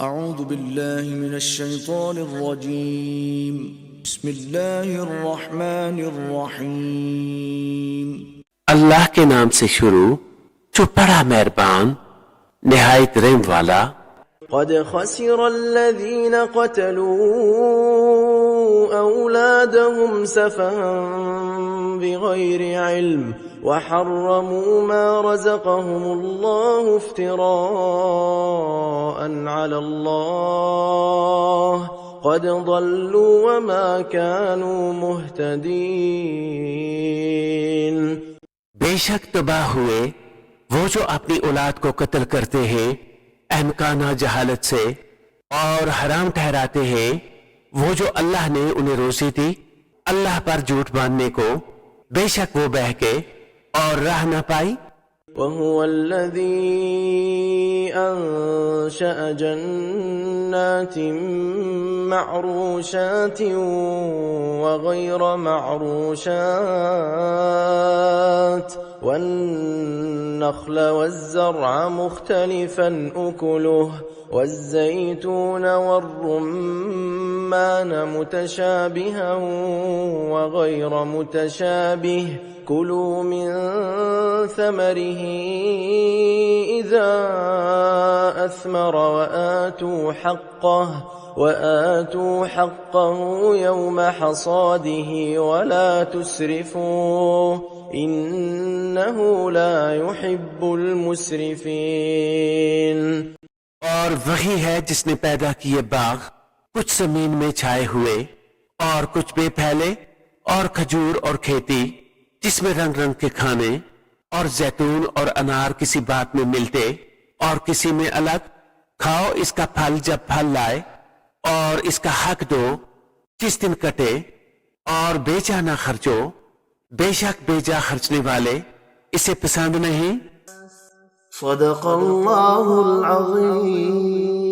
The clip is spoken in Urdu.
اعوذ باللہ من الشیطان الرجیم بسم اللہ الرحمن الرحیم اللہ کے نام سے شروع جو بڑا مہربان نہایت رحم والا۔ قد خسر الذين قتلوا أولادهم سفها بغير علم وحرموا ما رزقهم الله افتراء على الله قد ضلوا وما كانوا مهتدين۔ بے شک تباہ ہوئے وہ جو اپنی اولاد کو قتل کرتے ہیں احمقانہ جہالت سے، اور حرام ٹھہراتے ہیں وہ جو اللہ نے انہیں روزی دی اللہ پر جھوٹ باندھنے کو، بے شک وہ بہکے اور راہ نہ پائی۔ وهو الذي أنشأ جنات معروشات وغير معروشات والنخل والزرع مختلفا أكله والزيتون والرمان متشابها وغير متشابه كلوا من ثمره إذا أثمر وآتوا حقه يوم حصاده ولا تسرفوا إنه لا يحب المسرفين۔ اور وہی ہے جس نے پیدا کیے باغ کچھ زمین میں چھائے ہوئے اور کچھ بے پھیلے، اور کھجور اور کھیتی جس میں رنگ رنگ کے کھانے، اور زیتون اور انار کسی بات میں ملتے اور کسی میں الگ۔ کھاؤ اس کا پھل جب پھل لائے، اور اس کا حق دو جس دن کٹے، اور بیجا نہ خرچو، بے شک بیجا خرچنے والے اسے پسند نہیں۔ صدق اللہ العظیم۔